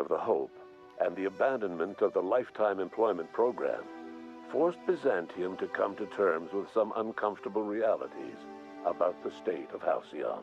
of the Hope and the abandonment of the lifetime employment program forced Byzantium to come to terms with some uncomfortable realities about the state of Halcyon.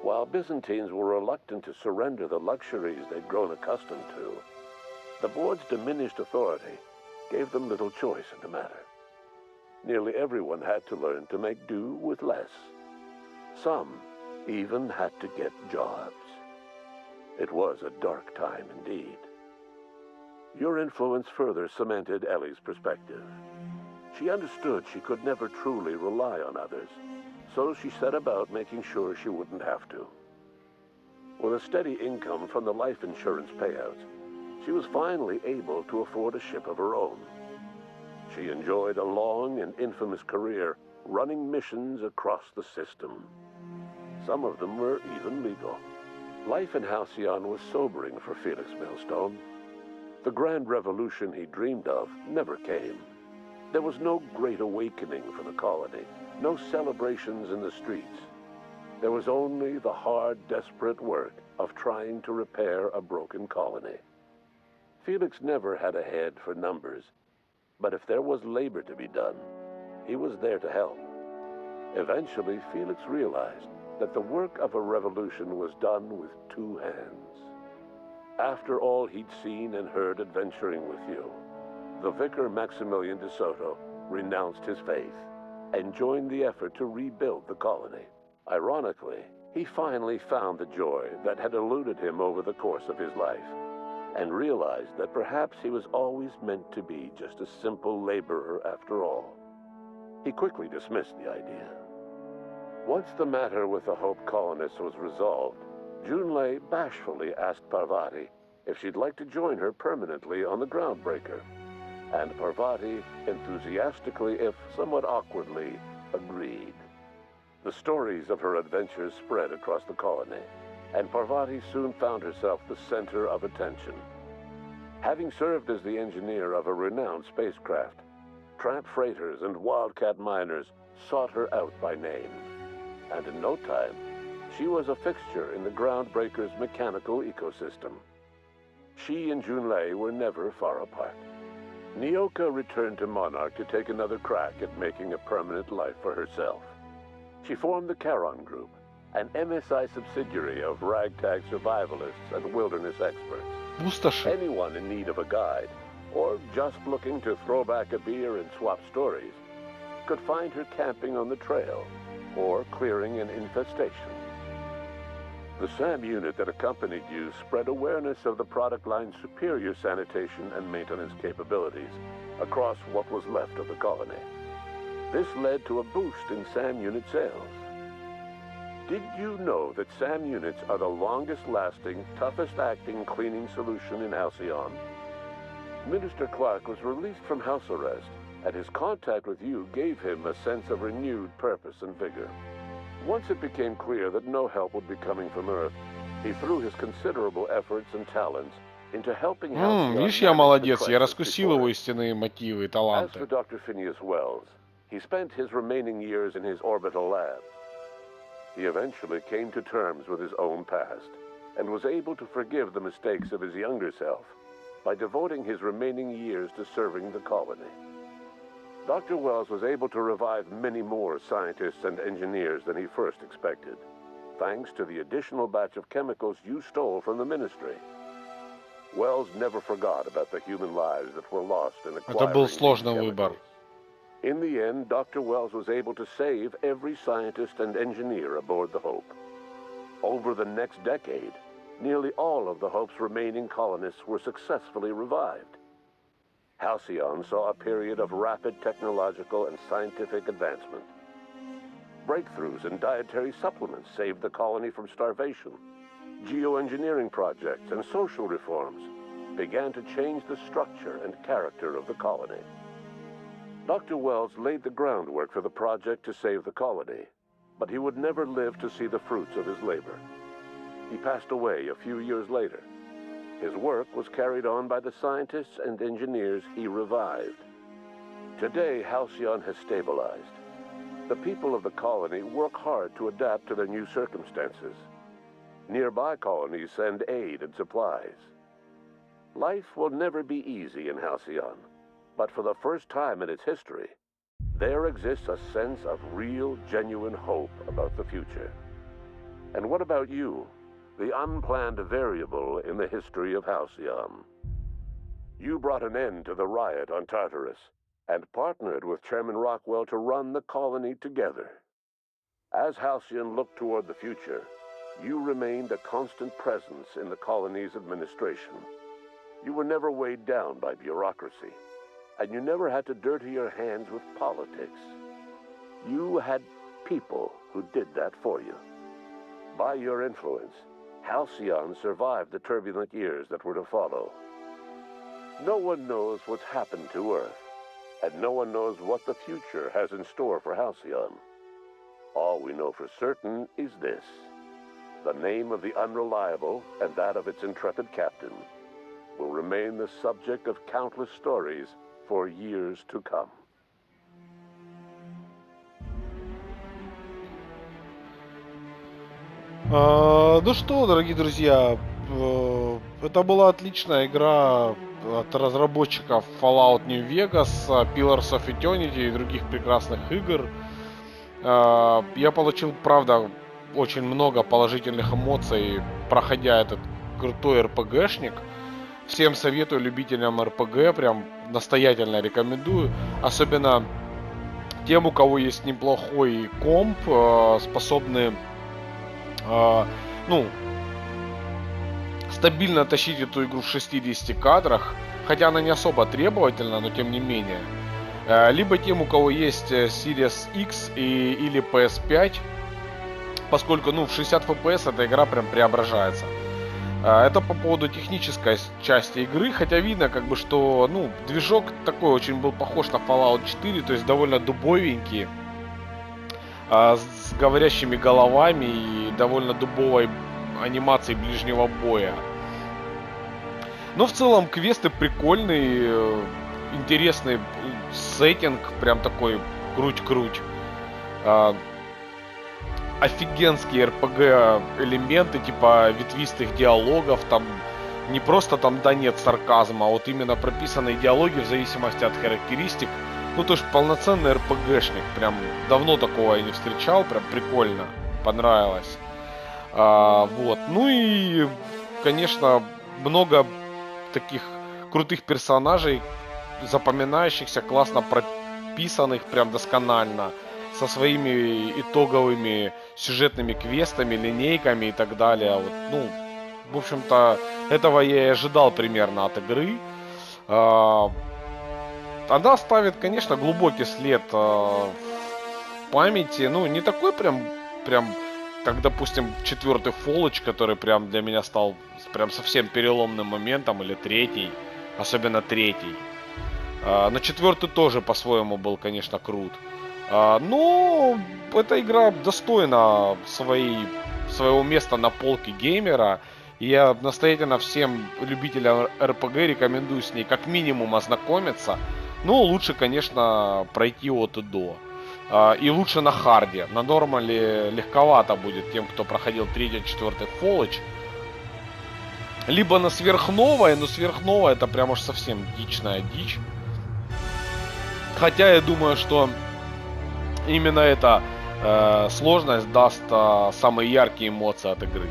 While Byzantines were reluctant to surrender the luxuries they'd grown accustomed to, the board's diminished authority gave them little choice in the matter. Nearly everyone had to learn to make do with less. Some even had to get jobs. It was a dark time indeed. Your influence further cemented Ellie's perspective. She understood she could never truly rely on others, so she set about making sure she wouldn't have to. With a steady income from the life insurance payouts, she was finally able to afford a ship of her own. She enjoyed a long and infamous career running missions across the system. Some of them were even legal. Life in Halcyon was sobering for Felix Millstone. The grand revolution he dreamed of never came. There was no great awakening for the colony, no celebrations in the streets. There was only the hard, desperate work of trying to repair a broken colony. Felix never had a head for numbers, but if there was labor to be done, he was there to help. Eventually, Felix realized that the work of a revolution was done with two hands. After all he'd seen and heard adventuring with you, the vicar Maximilian de Soto renounced his faith and joined the effort to rebuild the colony. Ironically, he finally found the joy that had eluded him over the course of his life, and realized that perhaps he was always meant to be just a simple laborer after all. He quickly dismissed the idea. Once the matter with the Hope colonists was resolved, Junlei bashfully asked Parvati if she'd like to join her permanently on the Groundbreaker, and Parvati enthusiastically, if somewhat awkwardly, agreed. The stories of her adventures spread across the colony, and Parvati soon found herself the center of attention. Having served as the engineer of a renowned spacecraft, tramp freighters and wildcat miners sought her out by name, and in no time, she was a fixture in the Groundbreaker's mechanical ecosystem. She and Junlei were never far apart. Nyoka returned to Monarch to take another crack at making a permanent life for herself. She formed the Charon Group, an MSI subsidiary of ragtag survivalists and wilderness experts. Пустоши. Anyone in need of a guide, or just looking to throw back a beer and swap stories, could find her camping on the trail or clearing an infestation. The SAM unit that accompanied you spread awareness of the product line's superior sanitation and maintenance capabilities across what was left of the colony. This led to a boost in SAM unit sales. Did you know that SAM units are the longest-lasting, toughest-acting cleaning solution in Halcyon? Minister Clark was released from house arrest, and his contact with you gave him a sense of renewed purpose and vigor. Once it became clear that no help would be coming from Earth, he threw his considerable efforts and talents into helping Halcyon Видишь, я manage the молодец, я crisis раскусил before его it. истинные мотивы и As for таланты. Dr. Phineas Wells, he spent his remaining years in his orbital lab. He eventually came to terms with his own past and was able to forgive the mistakes of his younger self by devoting his remaining years to serving the colony. Dr. Wells was able to revive many more scientists and engineers than he first expected, thanks to the additional batch of chemicals you stole from the ministry. Wells never forgot about the human lives that were lost in Это acquiring был these сложный выбор. chemicals. In the end, Dr. Wells was able to save every scientist and engineer aboard the Hope. Over the next decade, nearly all of the Hope's remaining colonists were successfully revived. Halcyon saw a period of rapid technological and scientific advancement. Breakthroughs in dietary supplements saved the colony from starvation. Geoengineering projects and social reforms began to change the structure and character of the colony. Dr. Wells laid the groundwork for the project to save the colony, but he would never live to see the fruits of his labor. He passed away a few years later. His work was carried on by the scientists and engineers he revived. Today, Halcyon has stabilized. The people of the colony work hard to adapt to their new circumstances. Nearby colonies send aid and supplies. Life will never be easy in Halcyon, but for the first time in its history, there exists a sense of real, genuine hope about the future. And what about you, the unplanned variable in the history of Halcyon? You brought an end to the riot on Tartarus and partnered with Chairman Rockwell to run the colony together. As Halcyon looked toward the future, you remained a constant presence in the colony's administration. You were never weighed down by bureaucracy, and you never had to dirty your hands with politics. You had people who did that for you. By your influence, Halcyon survived the turbulent years that were to follow. No one knows what's happened to Earth, and no one knows what the future has in store for Halcyon. All we know for certain is this: the name of the Unreliable and that of its intrepid captain will remain the subject of countless stories for years to come. Ну что, дорогие друзья, это была отличная игра от разработчиков Fallout New Vegas, Pillars of Eternity и других прекрасных игр. Я получил, правда, очень много положительных эмоций, проходя этот крутой РПГшник. Всем советую, любителям РПГ, прям настоятельно рекомендую. Особенно тем, у кого есть неплохой комп, способный стабильно тащить эту игру в 60 кадрах, хотя она не особо требовательна, но тем не менее. Либо тем, у кого есть Series X или PS5, поскольку в 60 FPS эта игра прям преображается. Это по поводу технической части игры, хотя видно, что движок такой очень был похож на Fallout 4, то есть довольно дубовенький, с говорящими головами и довольно дубовой анимацией ближнего боя. Но в целом квесты прикольные, интересный сеттинг, прям такой круть-круть. Офигенские RPG элементы, типа ветвистых диалогов, там не просто да нет сарказма, а вот именно прописанные диалоги в зависимости от характеристик. То есть полноценный РПГшник, прям давно такого я не встречал, прям прикольно, понравилось. И, конечно, много таких крутых персонажей, запоминающихся, классно прописанных, прям досконально, со своими итоговыми сюжетными квестами, линейками и так далее. В общем-то, этого я и ожидал примерно от игры. Она оставит, конечно, глубокий след в памяти. Не такой прям как, допустим, 4-й Fallout, который прям для меня стал прям совсем переломным моментом, или 3-й, особенно 3-й. Но 4-й тоже по-своему был, конечно, крут. Но эта игра достойна своего места на полке геймера. И я настоятельно всем любителям РПГ рекомендую с ней как минимум ознакомиться. Лучше, конечно, пройти от и до. И лучше на харде. На нормале легковато будет тем, кто проходил 3-4 Fallout. Либо на сверхновой, но сверхновая это прям уж совсем дичная дичь. Хотя я думаю, что именно эта сложность даст самые яркие эмоции от игры.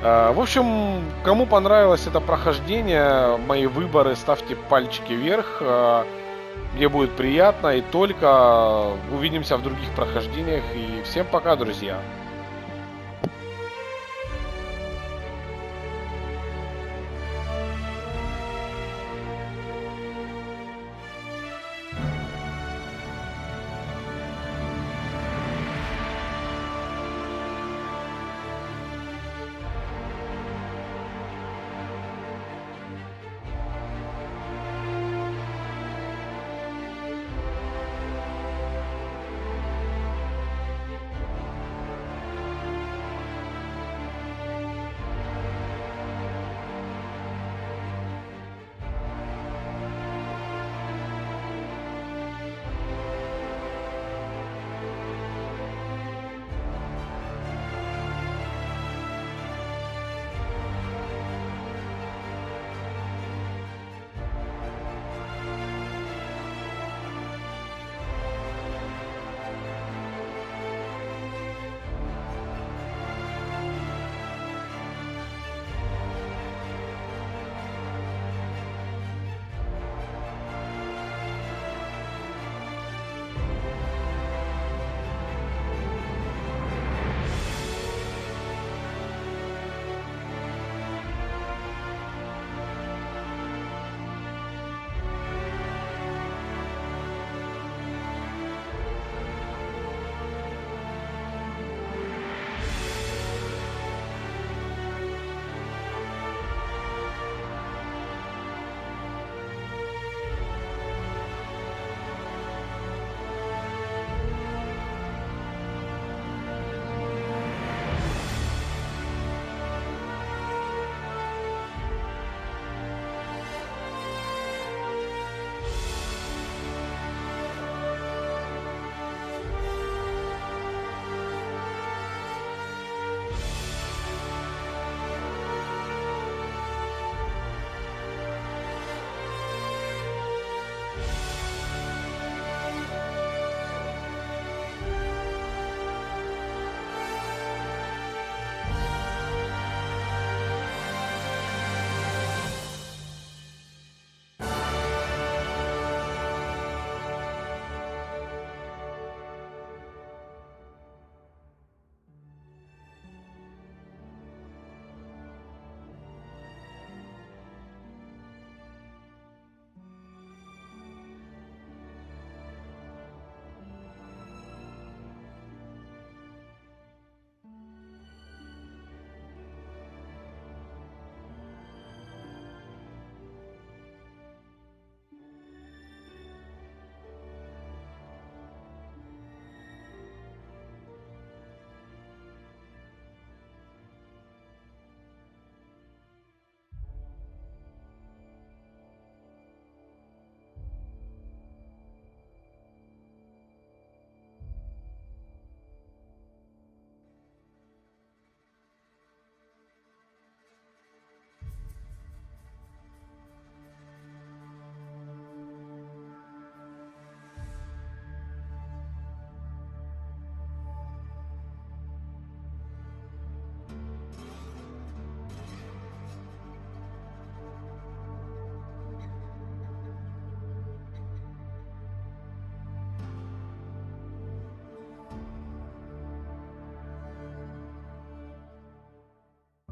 В общем, кому понравилось это прохождение, мои выборы, ставьте пальчики вверх. Мне будет приятно, и только увидимся в других прохождениях. И всем пока, друзья!